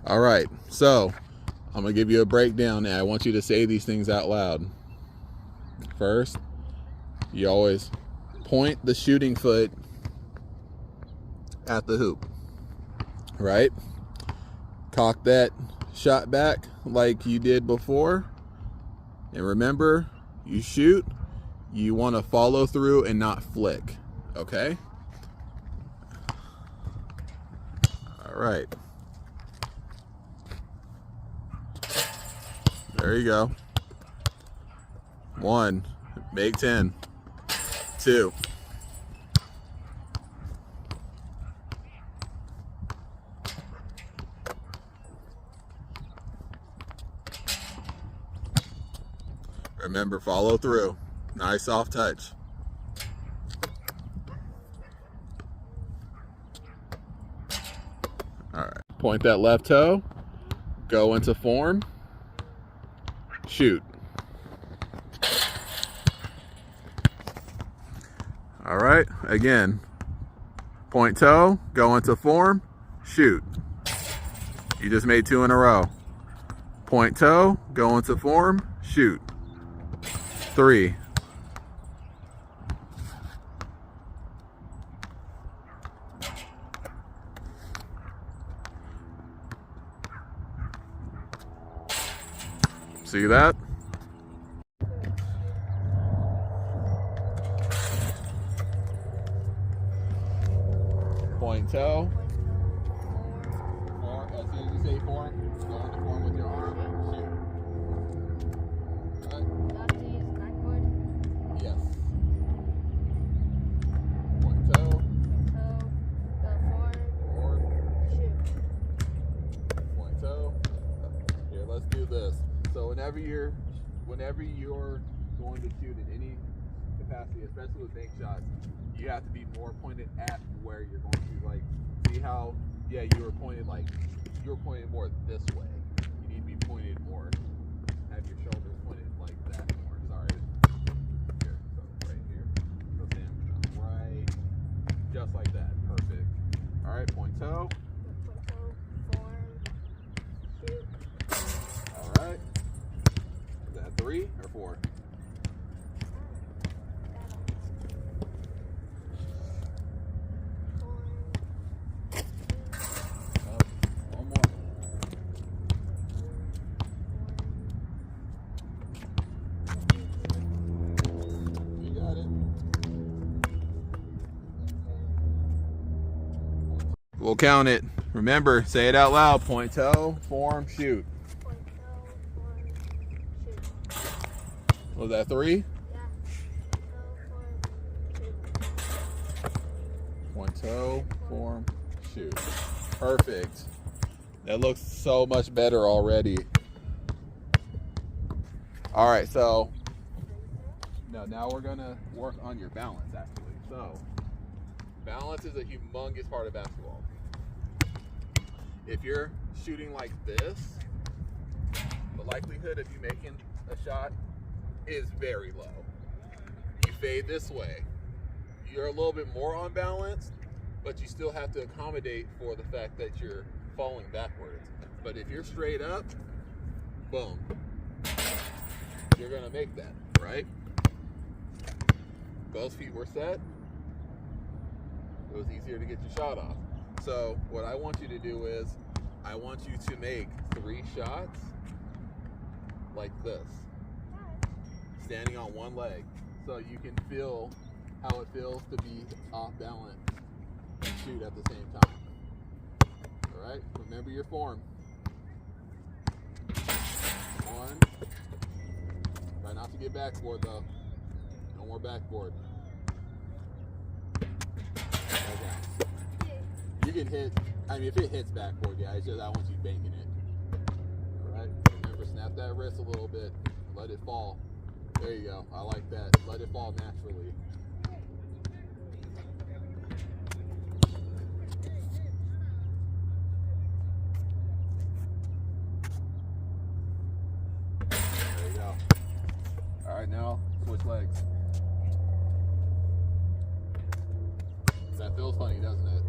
All right, so I'm gonna give you a breakdown now. I want you to say these things out loud. First, you always point the shooting foot at the hoop, right? Cock that shot back like you did before. And remember, you shoot, you want to follow through and not flick, okay? All right. There you go. 1, make 10. 2. Remember, follow through. Nice soft touch. All right. Point that left toe. Go into form. Shoot. All right. Again. Point toe. Go into form. Shoot. You just made 2 in a row. Point toe. Go into form. Shoot. 3. See that? Point toe. Form. As soon as you say form, go into form with your arm. Shoot. Right. Yes. Point toe. Form. Shoot. Point toe. Here, let's do this. So whenever you're going to shoot in any capacity, especially with bank shots, you have to be more pointed at where you're going to. Like, see how, yeah, you were pointed more this way. You need to be pointed more. Have your shoulders pointed like that more. Sorry. Here, so right here. So stand right, just like that. Perfect. All right, point toe. Form. Shoot. All right. Is that 3 or 4? One more. You got it. We'll count it. Remember, say it out loud. Point toe, form, shoot. Was that 3? Yeah. Point toe, form, shoot. Perfect. That looks so much better already. All right, so now we're gonna work on your balance actually. So balance is a humongous part of basketball. If you're shooting like this, the likelihood of you making a shot is very low. You fade this way. You're a little bit more unbalanced, but you still have to accommodate for the fact that you're falling backwards. But if you're straight up, boom, you're gonna make that, right? Both feet were set. It was easier to get your shot off. So what I want you to do is, I want you to make 3 shots like this, standing on one leg, so you can feel how it feels to be off balance and shoot at the same time. All right, remember your form. 1. Try not to get backboard though. No more backboard. Okay. You can hit, I mean, if it hits backboard, yeah, it's just I want you banking it. All right, remember, snap that wrist a little bit, let it fall. There you go. I like that. Let it fall naturally. There you go. All right, now switch legs. That feels funny, doesn't it?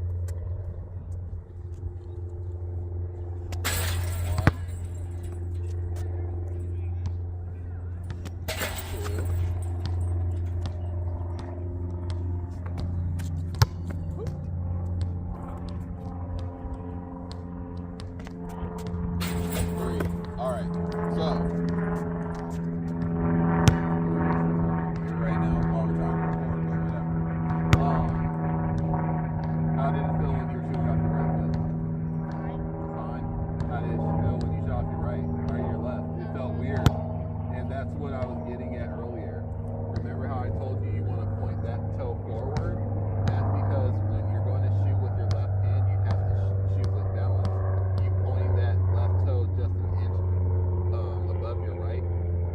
was getting at earlier, remember how I told you want to point that toe forward? That's because when you're going to shoot with your left hand, you have to shoot with balance. You pointing that left toe just an inch above your right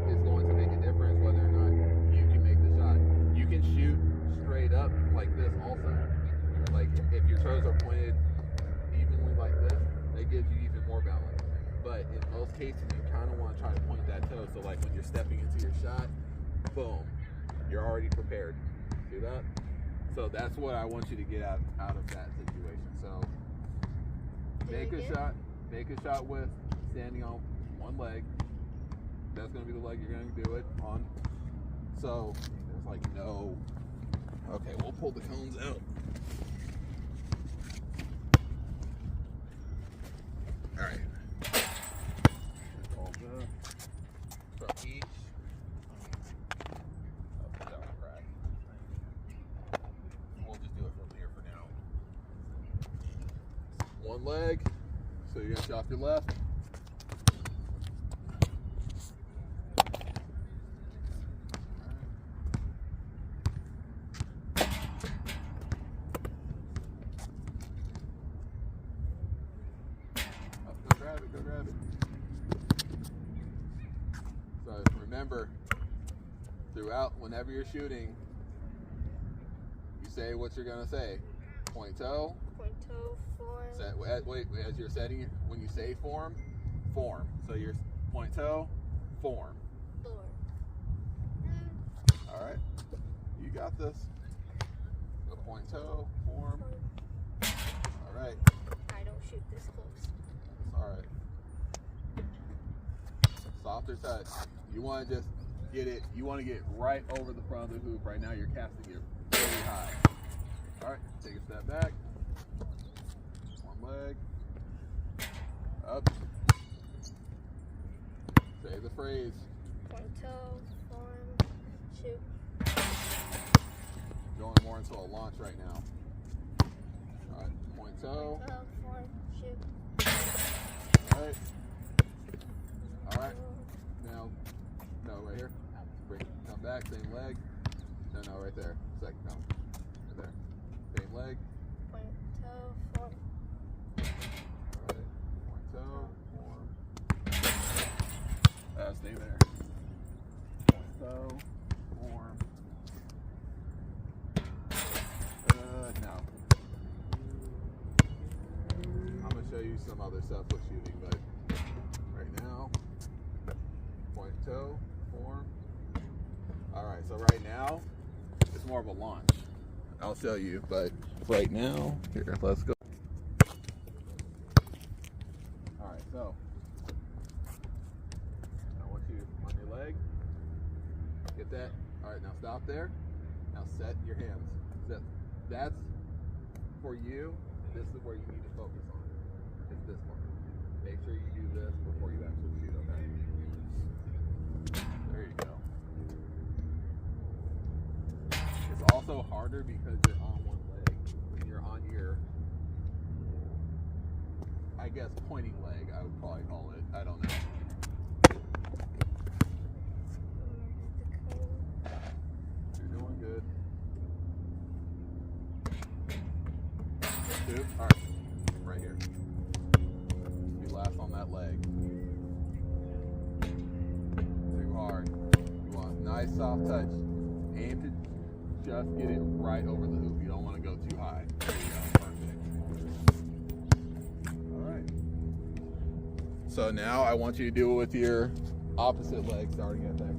is going to make a difference whether or not you can make the shot. You can shoot straight up like this also. Like if your toes are pointed evenly like this, that gives you even more balance. But in most cases, you kind of want to try to point that toe. So like when you're stepping into your shot, boom, you're already prepared. See that? So that's what I want you to get out of that situation. So make a shot with standing on one leg. That's going to be the leg you're going to do it on. So there's like no, okay, we'll pull the cones out. All right. All good. From each. Oh, that was cracked. We'll just do it from here for now. One leg. So you're gonna shot your left. Go grab it. So remember, throughout, whenever you're shooting, you say what you're gonna say. Point toe. Point toe, form. Wait, as you're setting it, when you say form. So you're point toe, form. All right, you got this. Go point toe, form. All right. I don't shoot this close. All right. Softer touch. You want to just get it. You want to get right over the front of the hoop. Right now, you're casting it really high. All right. Take a step back. One leg. Up. Say the phrase. Point toe, form, shoot. Going more into a launch right now. All right. Point toe. Point toe, form, shoot. All right. All right. Now, no, right here. Come back, same leg. No, right there. Second, no. Right there. Same leg. Point toe, form. All right. Point toe, form. Stay there. Point toe, form. No. I'm going to show you some other stuff with shooting, but right now, point toe, form. All right, so right now, it's more of a launch. I'll show you, but right now, here, let's go. All right, so I want you on your leg. Get that. All right, now stop there. Now set your hands. That's for you. This is where you need to focus on. It's this one. Make sure you do this before you actually shoot, okay? There you go. It's also harder because you're on one leg. When you're on your, I guess, pointing leg, I would probably call it. I don't know. You're doing good. Two. All right. Right here. You last on that leg. Too hard. You want a nice soft touch. Aim to just get it right over the hoop. You don't want to go too high. There you go. Perfect. All right. So now I want you to do it with your opposite leg, starting at that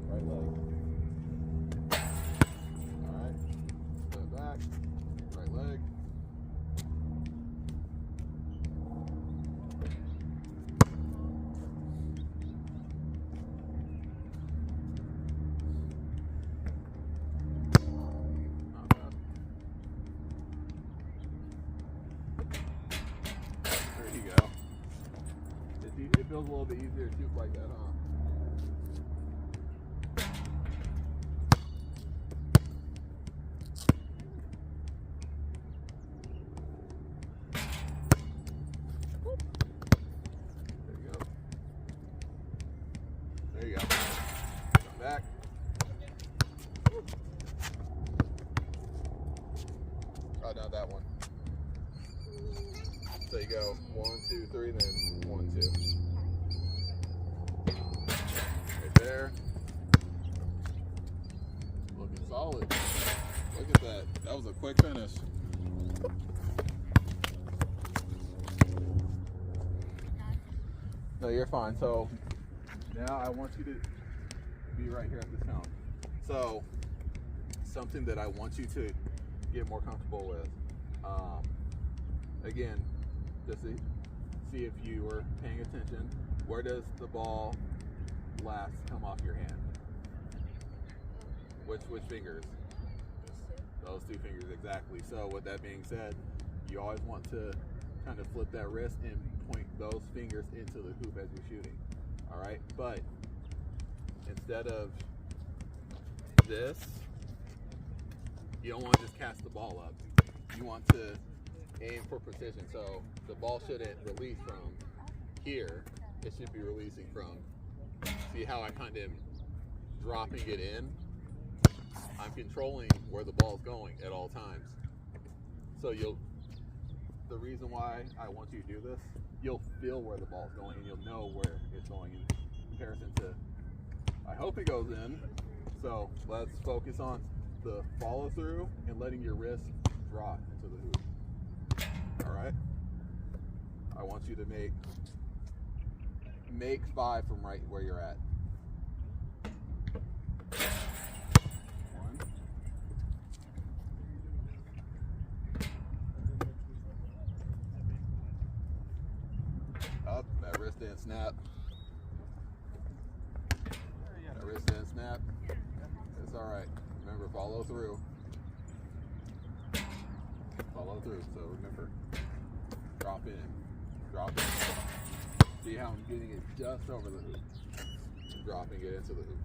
right leg. All right. Step back. Right leg. It feels a little bit easier to shoot like that, huh? There you go. There you go. Come back. go 1, 2, 3, then 1, 2. Right there. Looking solid. Look at that. That was a quick finish. No, you're fine. So now I want you to be right here at this count. So something that I want you to get more comfortable with. Again, just to see if you were paying attention. Where does the ball last come off your hand? Which fingers? Those 2 fingers, exactly. So with that being said, you always want to kind of flip that wrist and point those fingers into the hoop as you're shooting. All right, but instead of this, you don't want to just cast the ball up. You want to aim for precision. So the ball shouldn't release from here. It should be releasing from, see how I kind of am dropping it in? I'm controlling where the ball's going at all times. So the reason why I want you to do this, you'll feel where the ball's going and you'll know where it's going in comparison to, I hope it goes in. So let's focus on the follow through and letting your wrist drop into the hoop. All right. I want you to make 5 from right where you're at. 1. Up. That wrist didn't snap. That wrist didn't snap. It's all right. Remember, follow through. Follow through. So remember, drop in, drop in. See how I'm getting it just over the hoop, dropping it into the hoop.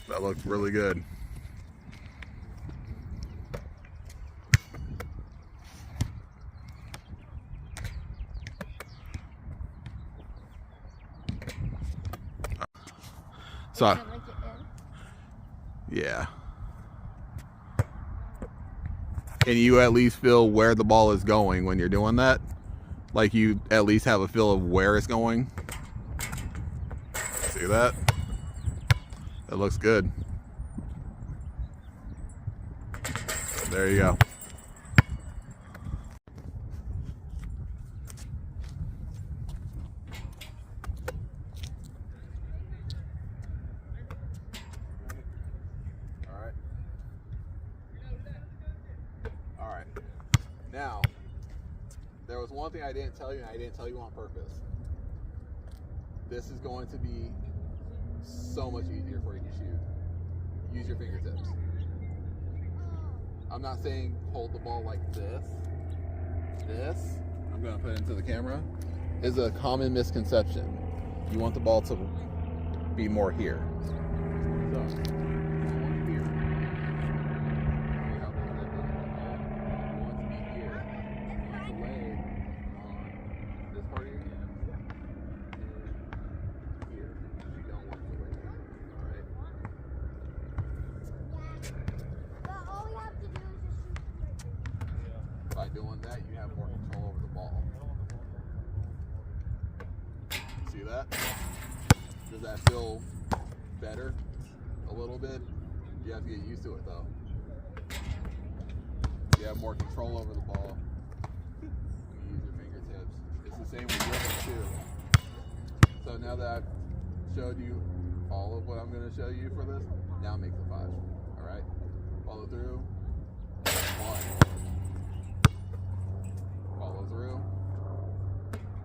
That looked really good. So, yeah. Can you at least feel where the ball is going when you're doing that? Like you at least have a feel of where it's going? See that? That looks good. There you go. Now, there was one thing I didn't tell you, and I didn't tell you on purpose. This is going to be so much easier for you to shoot. Use your fingertips. I'm not saying hold the ball like this. This, I'm going to put it into the camera, is a common misconception. You want the ball to be more here. So, here. By doing that, you have more control over the ball. See that? Does that feel better a little bit? You have to get used to it though. You have more control over the ball. You use your fingertips. It's the same with rhythm too. So now that I've showed you all of what I'm going to show you for this, now make the 5. Alright? Follow through. 1. Follow through.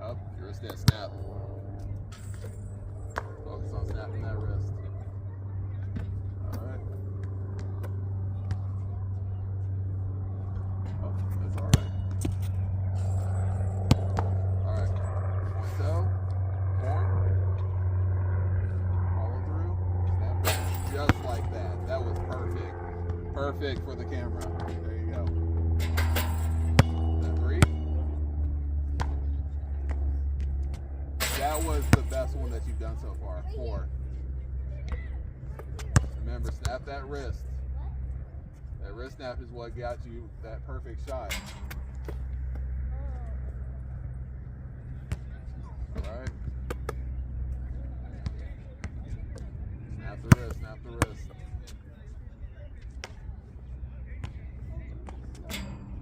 Up. Your wrist didn't snap. Focus on snapping that wrist. Alright. Oh, that's alright. Alright. Point toe. Form. Follow through. Snap. Just like that. That was perfect. Perfect for the camera. There you go. That that was the best one that you've done so far. 4. Remember, snap that wrist. That wrist snap is what got you that perfect shot. Alright. Snap the wrist, snap the wrist.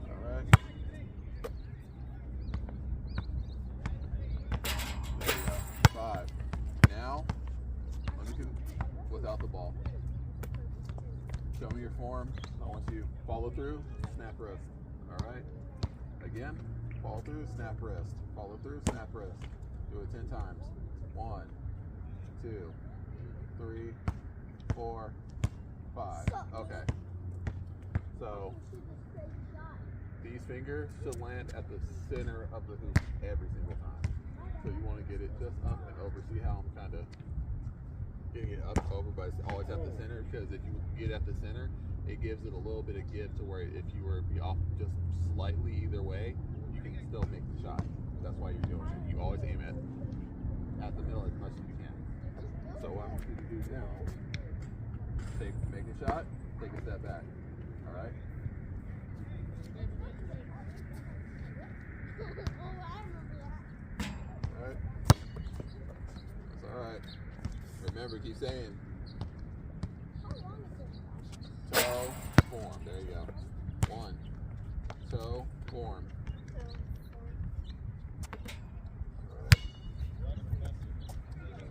Alright. There you go. 5. Now, let me without the ball. Show me your form. I want you to follow through, snap wrist. Alright? Again, follow through, snap wrist. Follow through, snap wrist. Do it 10 times. 1, 2, 3, 4, 5. Okay. So these fingers should land at the center of the hoop every single time. So you want to get it just up and over. See how I'm kind of getting it up over, but it's always at the center, because if you get at the center, it gives it a little bit of give to where if you were to be off just slightly either way, you can still make the shot. That's why you're doing it. You always aim at the middle as much as you can. So what I want you to do now, make a shot, take a step back. All right? All right? That's all right. Remember, keep saying toe, form. There you go. 1, toe, form.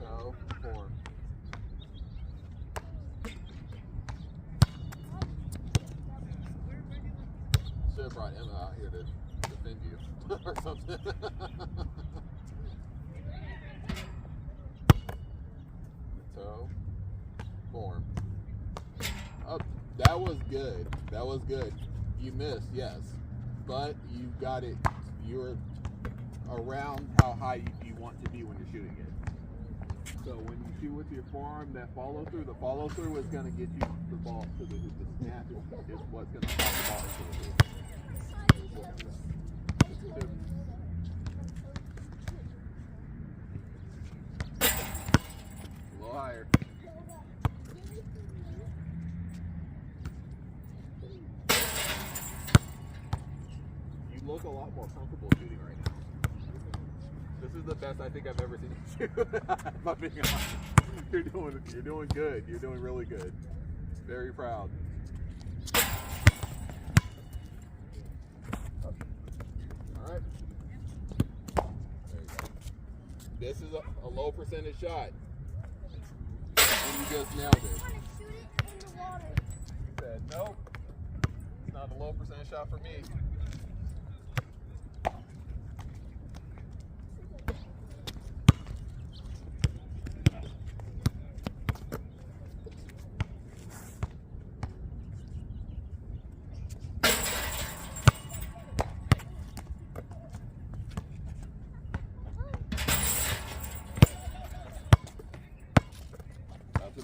Toe, form. Should have brought Emma out here to defend you or something. Toe, form. Oh, that was good. That was good. You missed, yes, but you got it. You're around how high you want to be when you're shooting it. So when you shoot with your forearm, that follow through, the follow through is going to get you the ball to the hoop. The snap is what's going to pop the ball into the hoop. A little higher. You look a lot more comfortable shooting right now. This is the best I think I've ever seen you shoot. If I'm being honest. You're doing good. You're doing really good. Very proud. All right. There you go. This is a low percentage shot. And you just nailed it. You said, nope. It's not a low percentage shot for me.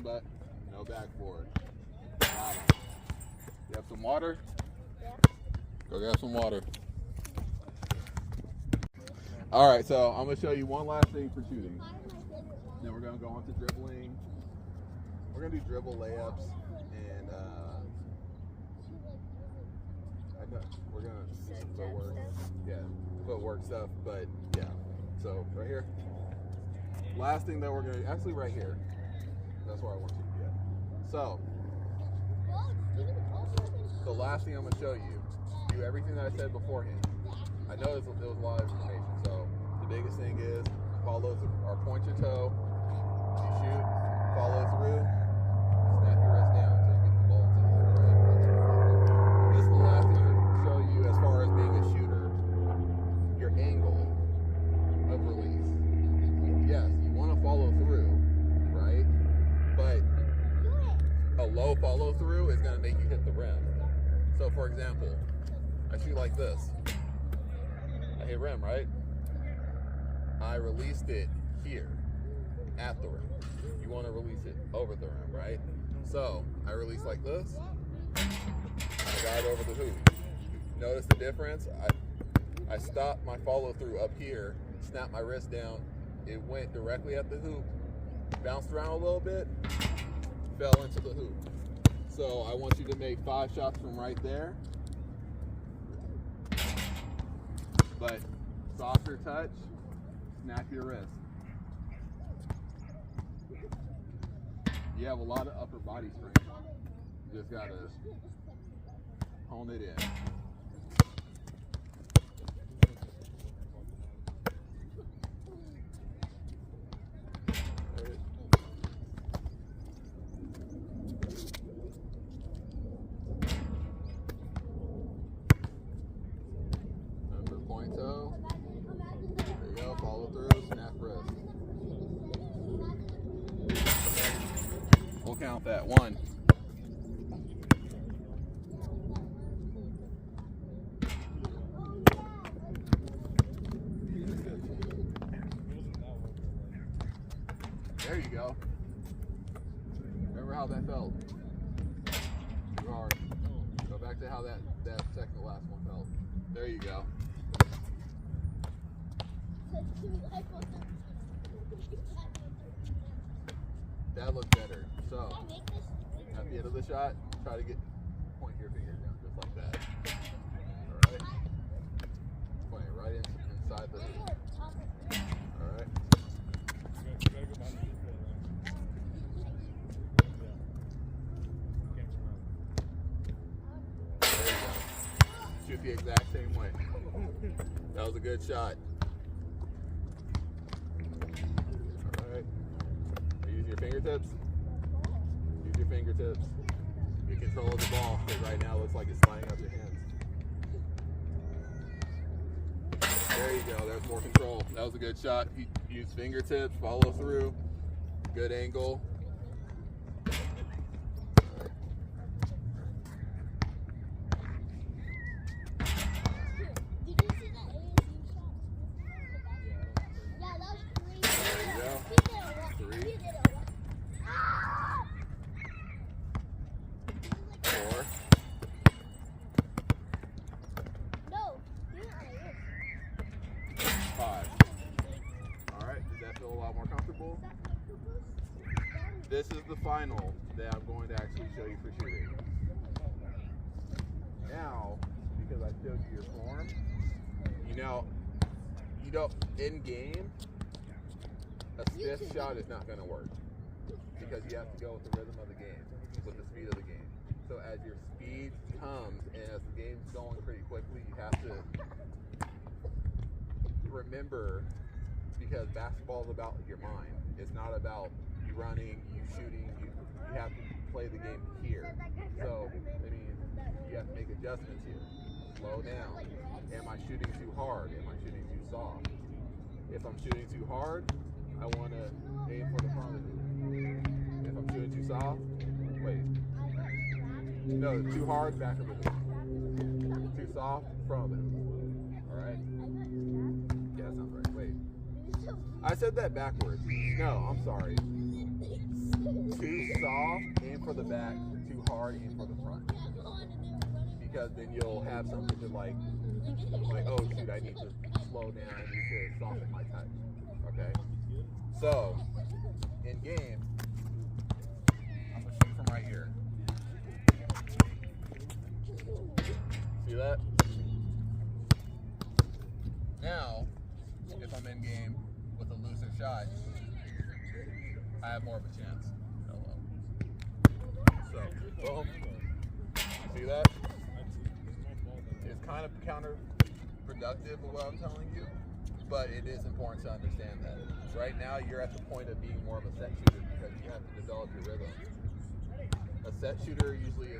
But no backboard. You have some water? Yeah. Go grab some water. All right, so I'm going to show you one last thing for shooting. Then we're going to go on to dribbling. We're going to do dribble layups, and we're going to do some footwork. Yeah, footwork stuff, but yeah. So right here. Last thing that we're going to, actually right here. That's where I want you to get. So, the last thing I'm going to show you, do everything that I said beforehand. I know there was a lot of information, so the biggest thing is follow through, or point your toe, you shoot, follow through, snap your wrist down until you get the ball into the hoop, right? This is the last thing I'm going to show you as far as being a shooter, your angle of release. Yes, you want to follow through, right? But a low follow through is going to make you hit the rim. So for example, I shoot like this. I hit rim, right? I released it here at the rim. You want to release it over the rim, right? So I release like this. I got it over the hoop. Notice the difference? I stop my follow through up here, snap my wrist down, it went directly at the hoop, bounced around a little bit, fell into the hoop. So I want you to make 5 shots from right there, but softer touch, snap your wrist. You have a lot of upper body strength. You just gotta hone it in. Remember point toe. There you go, follow through, snap wrist. We'll count that. 1. There you go. Remember how that felt? Too hard. Go back to how that second last one felt. There you go. That looked better. So, at the end of the shot, try to point your fingers down just like that. Alright? Point it right inside the hoop. Alright? Shoot the exact same way. That was a good shot. Alright. Use your fingertips. Use your fingertips. Get control of the ball, because right now it looks like it's sliding out your hands. There you go. There's more control. That was a good shot. Use fingertips. Follow through. Good angle. This is the final that I'm going to actually show you for shooting. Now, because I showed you your form, you don't in game, a stiff shot is not going to work because you have to go with the rhythm of the game, with the speed of the game. So as your speed comes and as the game's going pretty quickly, you have to remember, because basketball is about your mind. It's not about you running, you shooting. You have to play the game here. So, I mean, you have to make adjustments here. Slow down. Am I shooting too hard? Am I shooting too soft? If I'm shooting too hard, I want to aim for the front of the hoop. If I'm shooting too soft, wait. No, too hard, back of the hoop. Too soft, front of the hoop. Alright? Yeah, that sounds right. Wait. I said that backwards. No, I'm sorry. Too soft, aim for the back. Too hard, aim for the front. Because then you'll have something to like, oh shoot, I need to slow down, I need to soften my touch. Okay? So, in game, I'm going to shoot from right here. See that? Now, if I'm in game with a looser shot, I have more of a chance. Hello. So, boom. See that? It's kind of counterproductive of what I'm telling you, but it is important to understand that. Right now, you're at the point of being more of a set shooter because you have to develop your rhythm. A set shooter usually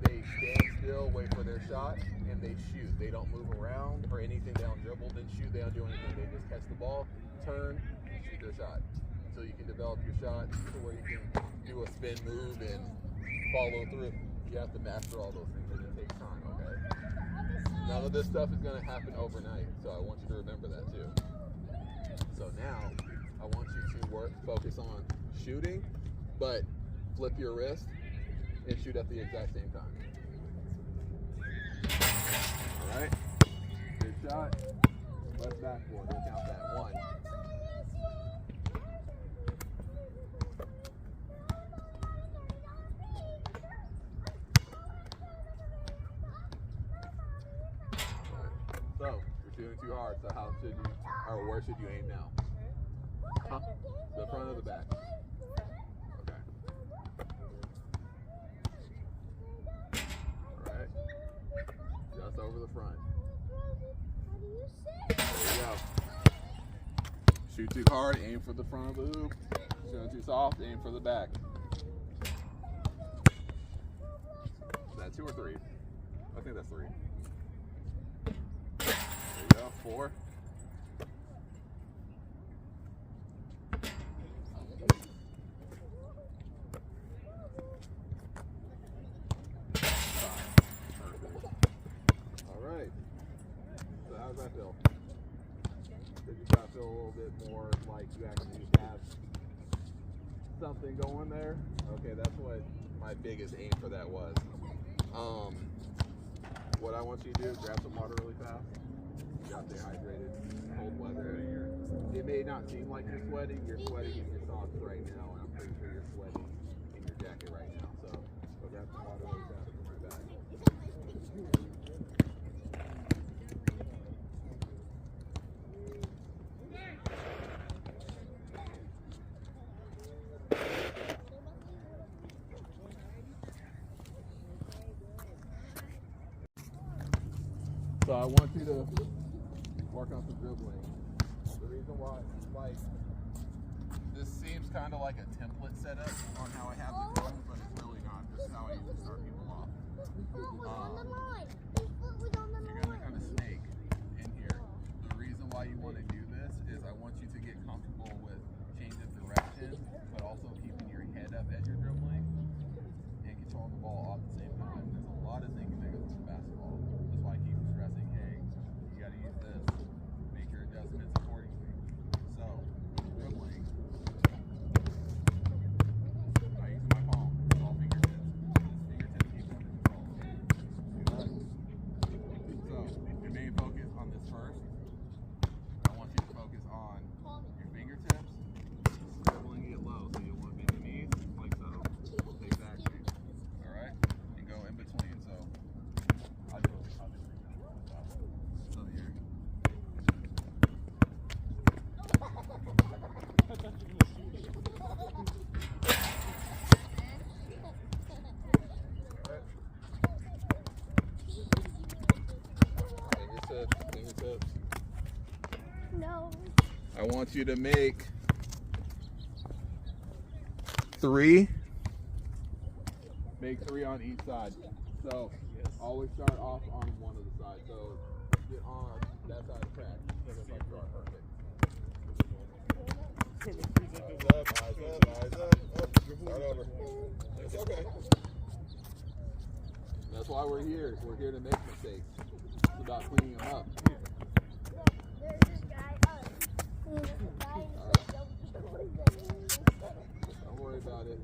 they stand still, wait for their shot, and they shoot. They don't move around or anything. They don't dribble, then shoot. They don't do anything. They just catch the ball, turn, shoot their shot. So you can develop your shot to where you can do a spin move and follow through. You have to master all those things, and it takes time, okay? None of this stuff is going to happen overnight, so I want you to remember that too. So now, I want you to focus on shooting, but flip your wrist and shoot at the exact same time. Alright? Good shot. Left backboard. We'll count that. 1. So, you're shooting too hard, so how should you, or where should you aim now? Huh? The front or the back? Okay. Alright. Just over the front. There you go. Shoot too hard, aim for the front of the hoop. Shooting too soft, aim for the back. Is that 2 or 3? I think that's 3. There you go, 4. Alright. So how does that feel? Did you start to feel a little bit more like you actually have something going there? Okay, that's what my biggest aim for that was. What I want you to do is grab some water really fast. You got dehydrated, cold weather. It may not seem like you're sweating in your socks right now, and I'm pretty sure you're sweating in your jacket right now. So go grab some water really fast and come right back. So I want you to work on some dribbling. The reason why, like, this seems kind of like a template setup on how I have the drills, but it's really not. This is how I usually start people off. You're gonna kind of snake in here. The reason why you want to do this is I want you to get comfortable with change of direction, but also keeping your head up as you're dribbling and controlling the ball all at the same time. There's a lot of thinking that goes into basketball. That's why I keep stressing, hey, you got to use this. Make your adjustments accordingly. So, dribbling. I'm using my palm. It's all fingertips. Fingertips keep under control. So, your main focus on this first. I want you to focus on your fingertips. Dribbling it low, so you want to bend your knees like so. Exactly. All right, and go in between. So I'll do it. So here. Fingertips. No. I want you to make 3. Make 3 on each side. So always start off on one of the sides. So get on that side of the track. Perfect. Eyes up. Start over. It's okay. That's why we're here. We're here to make mistakes. It's about cleaning them up. There's this guy. Don't worry about it.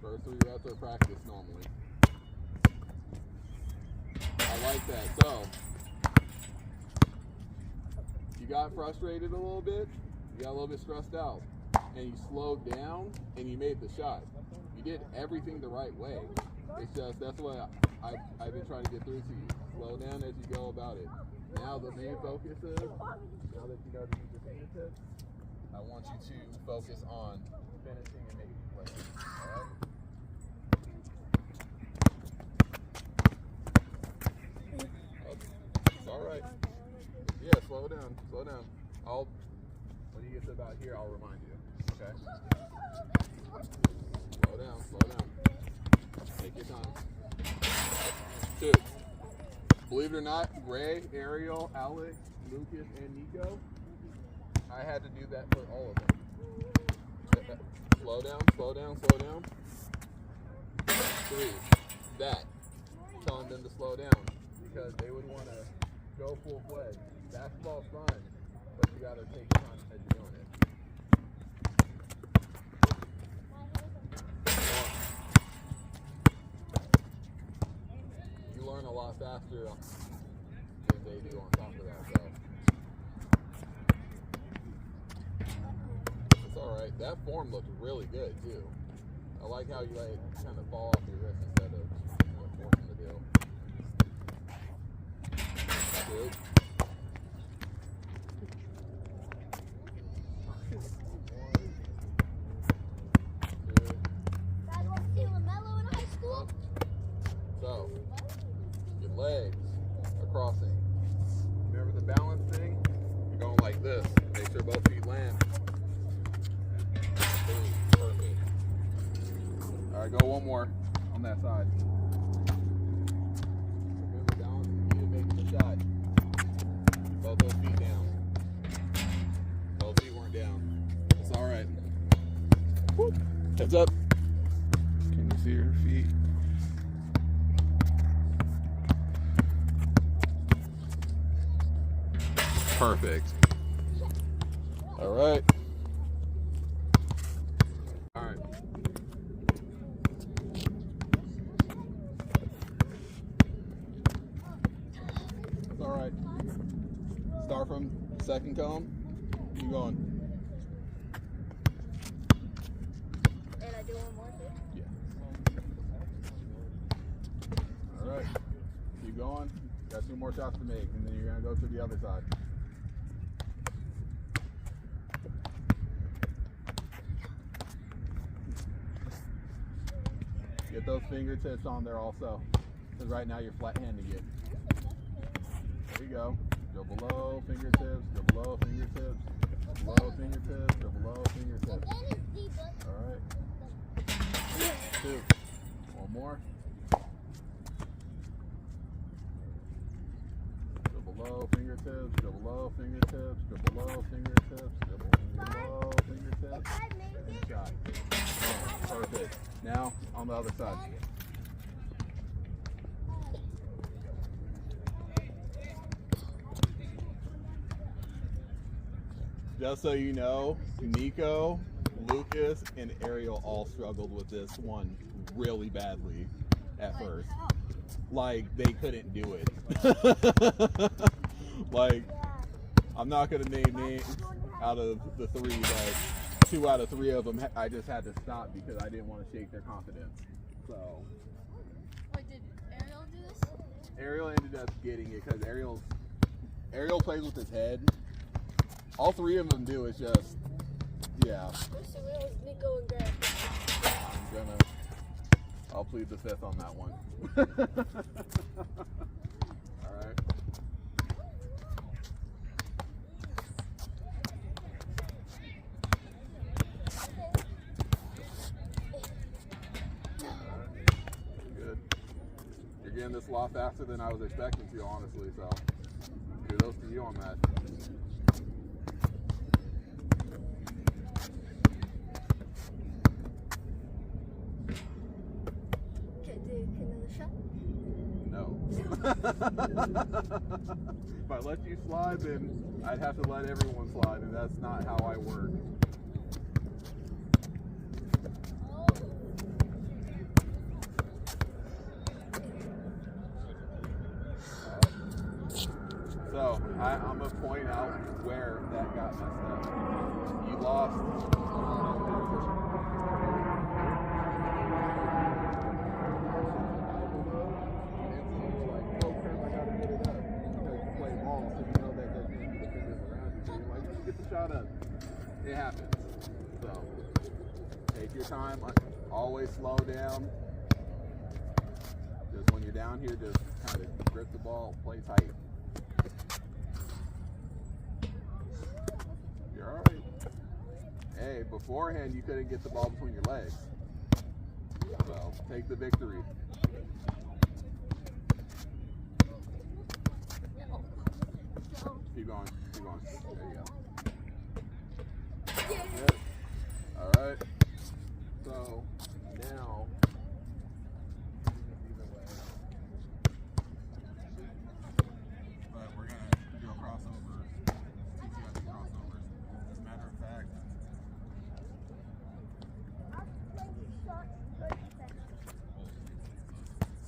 First 3 reps are practice normally. I like that. So, you got frustrated a little bit, you got a little bit stressed out, and you slowed down and you made the shot. You did everything the right way. It's just, that's what I've been trying to get through to you. Slow down as you go about it. Now the main focus is, now that you know to use your fingertips, I want you to focus on finishing and making plays. Alright? It's alright. Yeah, slow down. When you get to about here, I'll remind you. Okay? Slow down. Take your time. 2. Believe it or not, Ray, Ariel, Alex, Lucas, and Nico, I had to do that for all of them. Slow down. 3. That. Telling them to slow down because they would want to go full fledged. Basketball's fun, but you got to take your time as you're doing it. You learn a lot faster than they do on top of that, so. It's alright. That form looked really good, too. I like how you let it kind of fall off your wrist instead of force him to do. Good. Guys, want to see LaMelo in high school? So, your legs are crossing. Remember the balance thing? You're going like this. Make sure both feet land. Boom. Perfect. All right, go one more on that side. Remember balance is key to making the shot. Both those feet down. Both feet weren't down. It's all right. Whoop. Heads up. Can you see your feet? Perfect. All right. All right. That's all right. Start from second cone. Keep going. And I do one more thing? Yeah. All right. Keep going. Got 2 more shots to make, and then you're going to go to the other side. Get those fingertips on there also, because right now you're flat-handing it. There you go. Go below fingertips, go below fingertips, go below fingertips, go below fingertips. All right. 2. One more. Go below fingertips, go below fingertips, go below fingertips, go below fingertips. And shot. Oh, perfect. Now on the other side. Just so you know, Nico, Lucas, and Ariel all struggled with this one really badly at first. Like, they couldn't do it. Like, I'm not going to name names out of the 3, but 2 out of 3 of them I just had to stop because I didn't want to shake their confidence. So. Wait, did Ariel do this? Ariel ended up getting it because Ariel plays with his head. All 3 of them do. It's just, yeah. So it was Nico and Greg. I'll plead the 5th on that one. All right. Good. You're getting this a lot faster than I was expecting to, honestly, so kudos to you on that. No. If I let you slide, then I'd have to let everyone slide, and that's not how I work. So, I'm going to point out where that got messed up. You lost. Shot up. It happens. So take your time. Always slow down. Just when you're down here, just kind of grip the ball, play tight. You're all right. Hey, beforehand you couldn't get the ball between your legs. So take the victory. Keep going. Keep going. There you go. Good. All right. So now, but we're gonna do a crossover. TTID crossovers. As a matter of fact.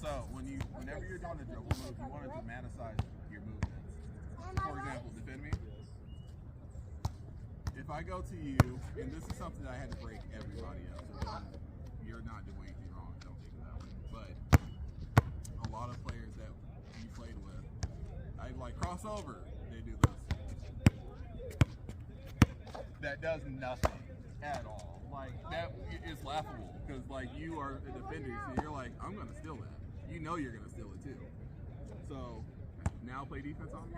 So whenever you're doing a dribble move, you want to dramatize your movements. For example, defend me. If I go to you, and this is something that I had to break everybody up, so you're not doing anything wrong, don't think of that. But cross over, they do this. That does nothing at all. Like, that is laughable because, like, you are a defender, so you're like, I'm going to steal that. You know you're going to steal it too. So, now play defense on me.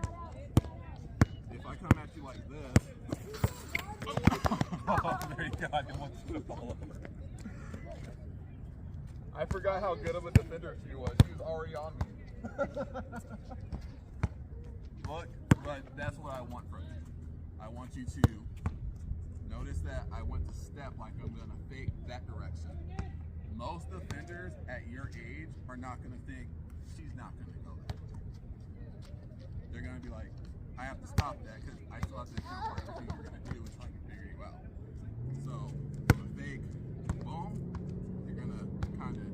If I come at you like this, oh, there you go. I didn't want you to fall over. I forgot how good of a defender she was. She was already on me. Look, but that's what I want from you. I want you to notice that I went to step like I'm going to fake that direction. Most defenders at your age are not going to think she's not going to go there. They're going to be like, I have to stop that because I still have to account for everything you're going to do until I can figure you out. So, a fake boom, you're going to kind of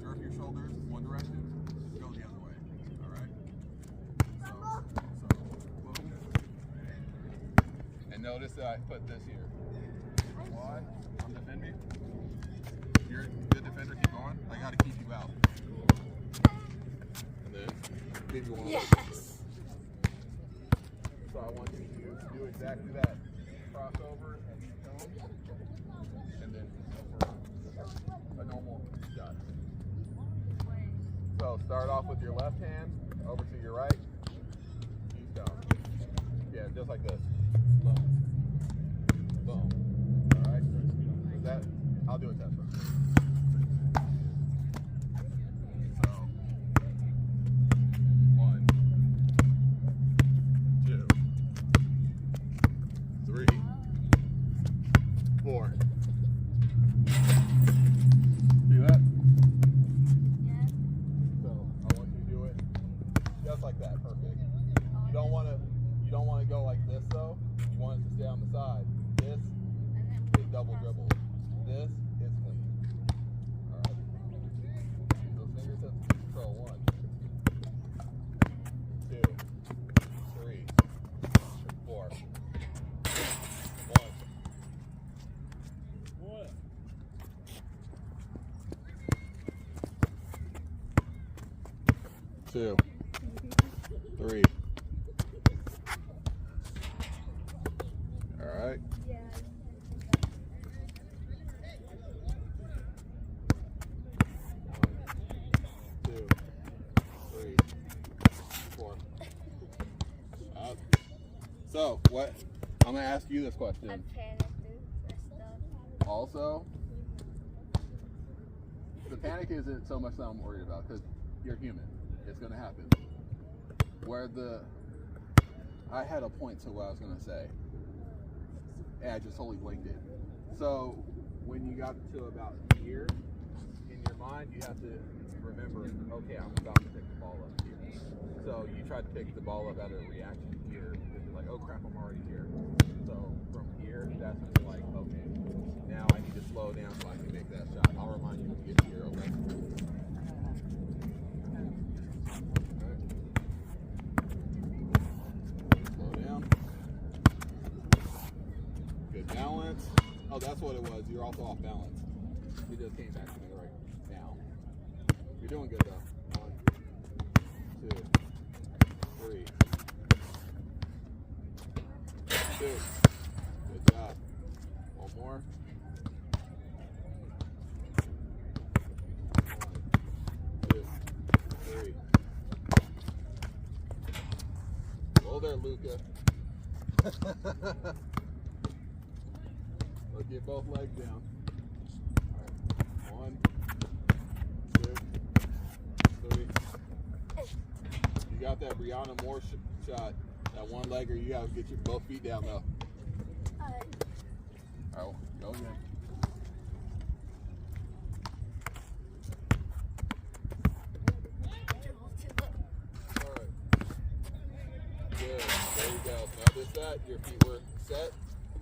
jerk your shoulders one direction, go the other way. All right? So boom. And notice that I put this here. Why? I'm defending. You're a good defender, keep going. I got to keep you out. And then give you one. Yes. So I want you to do exactly that. Crossover and you come, and then for a normal shot. So start off with your left hand, over to your right, keep going. Yeah, just like this. Boom. Boom. Alright? Is that? I'll do a test run. So, 1, 2, 3, 4. See that? Yeah. So I want you to do it just like that. Perfect. You don't want to go like this though. You want it to stay on the side. This is double dribble. This is clean. All right. Use those fingertips to control. 1, 2, 3, 4. 1. 2, 3. All right. Yeah. 1, 2, 3, 4. So what? I'm gonna ask you this question. I panicked and stuff. Also, the panic isn't so much that I'm worried about because you're human. It's gonna happen. Where I had a point to what I was gonna say, and I just totally blanked it. So when you got to about here, in your mind, you have to remember, okay, I'm about to pick the ball up here. So you try to pick the ball up out of a reaction here because you're like, oh crap, I'm already here. So from here, that's when you're like, okay, now I need to slow down so I can make that shot. I'll remind you when you get here, okay? Slow down. Good balance. Oh, that's what it was. You're also off balance. It just came back to me right now. You're doing good though. 1, 2, 3. 2. Good job. One more. 1, 2, 3. Roll there, Luca. Let's get both legs down. All right. 1, 2, 3. You got that Brianna Moore shot. That one legger, you gotta get your both feet down though. Alright, go again. Alright. Good. There you go. Now this side, your feet were set,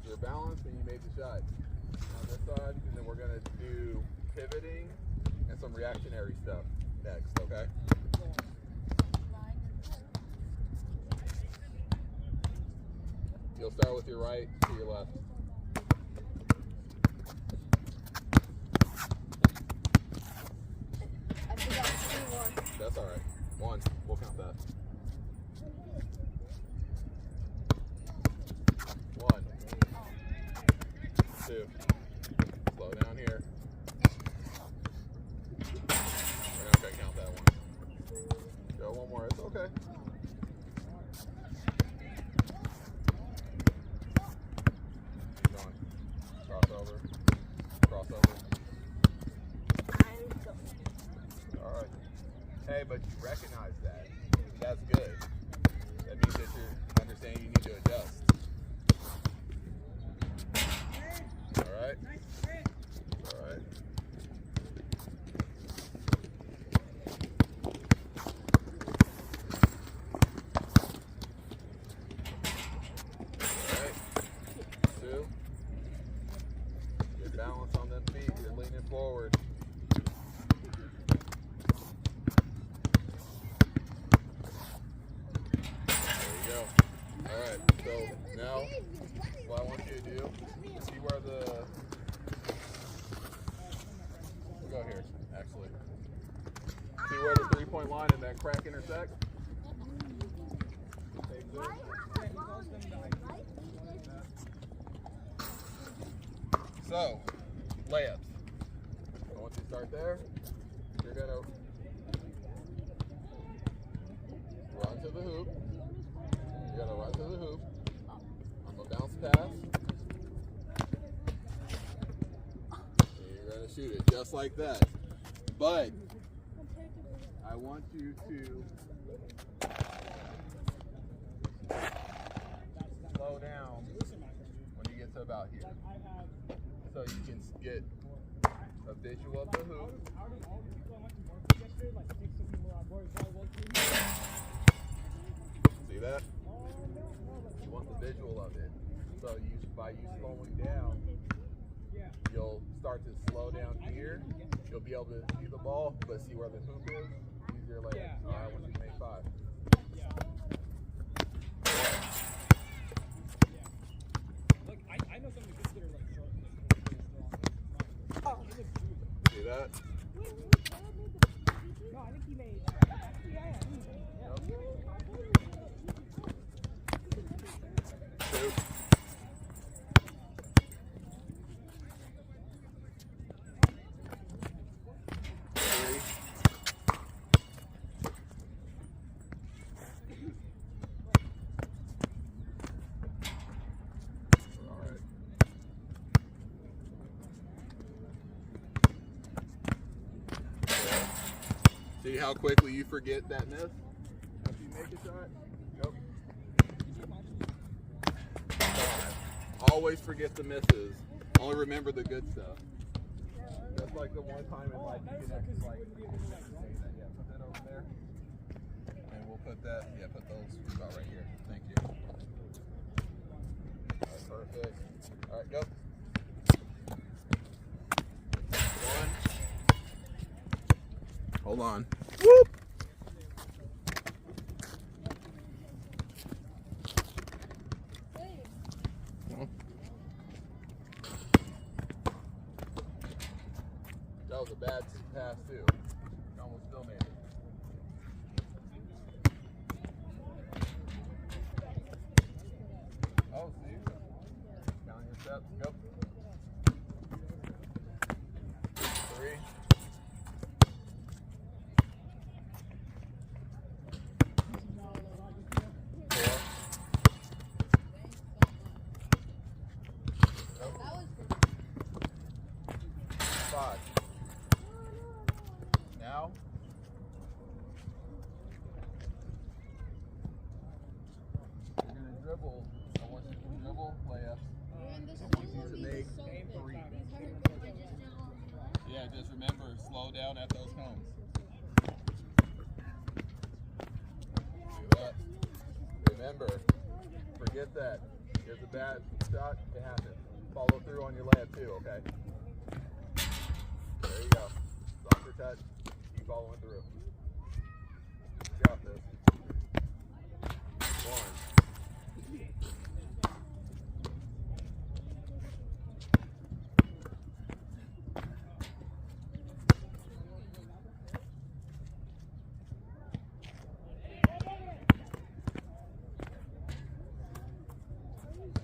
you're balanced, and you made the shot. On this side, and then we're gonna do pivoting and some reactionary stuff next, okay? You'll start with your right to your left. I forgot to do one. That's all right. 1. We'll count that. Hey, but you recognize that. That's good. That means that you're understanding you need to adjust. All right? All right. All right. 2. Good balance on them feet. You're leaning forward. Alright, so now what I want you to do, see where we'll go here, actually. See where the 3-point line and that crack intersect? So, layups. I want you to start there. You're going to run to the hoop. You're going to run to the hoop. I'm going to bounce pass. And you're going to shoot it just like that. But I want you to slow down when you get to about here. So you can get a visual of the hoop. See that? You want the visual of it. So by you slowing down, you'll start to slow down here. You'll be able to see the ball, but see where the hoop is. Easier later. All right, I want you to make 5. I know some of the kids that are like short. See that? No, I think he made. Yeah. 2. 3. 4. See how quickly you forget that miss? After you make a shot? Nope. 5. Always forget the misses. Only remember the good stuff. That's like the one time in life you can actually like say that. Yeah, put that over there. And we'll put that, put those about right here. Thank you. All right, perfect. All right, go. 1. Hold on. Whoop! That was a bad pass too. You almost still made it. Oh, see? Count your steps. Go. 3. 4. 5. Now, you're going to dribble. I want you to dribble layups. I want you to make 3. Yeah, just remember, slow down at those cones. Do that. Remember, forget that. Here's a bad shot, it happens. Follow through on your layup too, okay? There you go. Softer touch. Keep following through. You got this. 1.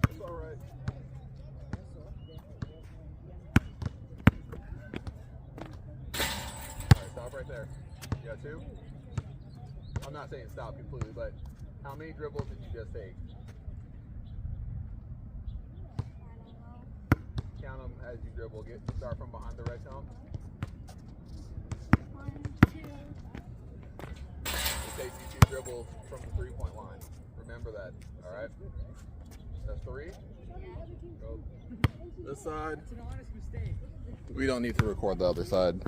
It's all right. Stop right there. You got 2? I'm not saying stop completely, but how many dribbles did you just take? Count them as you dribble. Start from behind the red cone. 1, 2, dribbles from the 3-point line. Remember that, all right? That's 3. Go this side. It's an honest mistake. We don't need to record the other side.